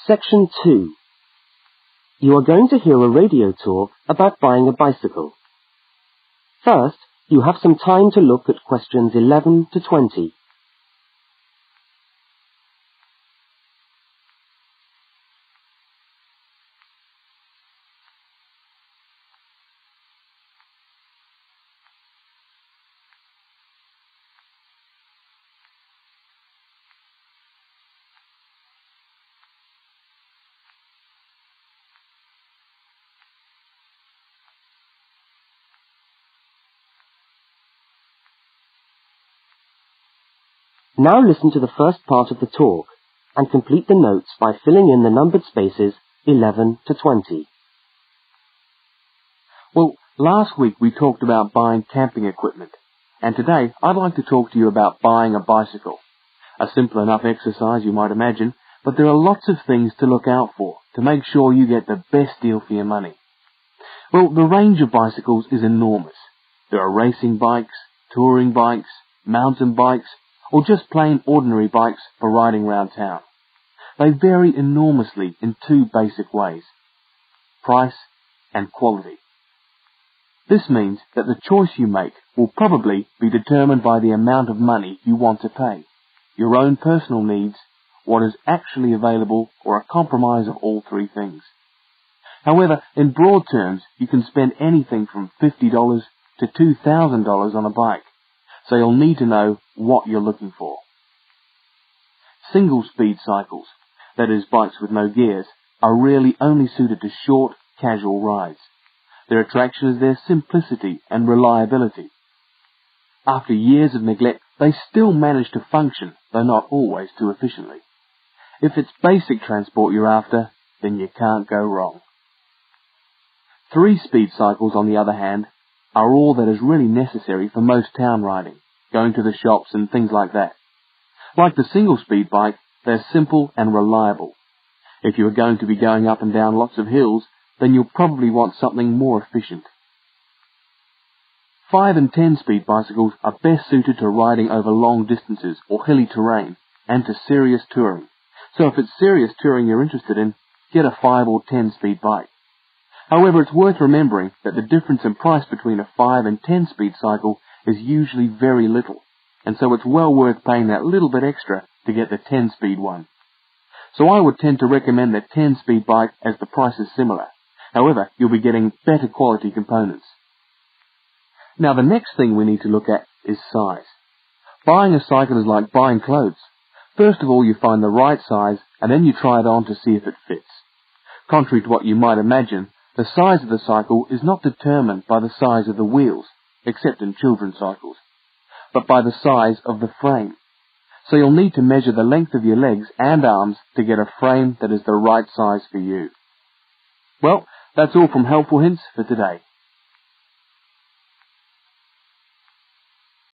Section 2. You are going to hear a radio talk about buying a bicycle. First, you have some time to look at questions 11 to 20. Now listen to the first part of the talk and complete the notes by filling in the numbered spaces 11 to 20. Well, last week we talked about buying camping equipment, and today I'd like to talk to you about buying a bicycle. A simple enough exercise, you might imagine, but there are lots of things to look out for to make sure you get the best deal for your money. Well, the range of bicycles is enormous. There are racing bikes, touring bikes, mountain bikes, or just plain ordinary bikes for riding around town. They vary enormously in two basic ways: price and quality. This means that the choice you make will probably be determined by the amount of money you want to pay, your own personal needs, what is actually available, or a compromise of all three things. However, in broad terms, you can spend anything from $50 to $2,000 on a bike, so you'll need to know what you're looking for. Single-speed cycles, that is bikes with no gears, are really only suited to short, casual rides. Their attraction is their simplicity and reliability. After years of neglect, they still manage to function, though not always too efficiently. If it's basic transport you're after, then you can't go wrong. Three-speed cycles, on the other hand, are all that is really necessary for most town riding, going to the shops and things like that. Like the single-speed bike, they're simple and reliable. If you are going to be going up and down lots of hills, then you'll probably want something more efficient. 5 and 10-speed bicycles are best suited to riding over long distances or hilly terrain and to serious touring. So if it's serious touring you're interested in, get a 5 or 10-speed bike. However, it's worth remembering that the difference in price between a 5 and 10-speed cycle is usually very little, and so it's well worth paying that little bit extra to get the 10-speed one. So I would tend to recommend the 10-speed bike as the price is similar. However, you'll be getting better quality components. Now the next thing we need to look at is size. Buying a cycle is like buying clothes. First of all, you find the right size, and then you try it on to see if it fits. Contrary to what you might imagine, the size of the cycle is not determined by the size of the wheels, except in children's cycles, but by the size of the frame. So you'll need to measure the length of your legs and arms to get a frame that is the right size for you. Well, that's all from Helpful Hints for today.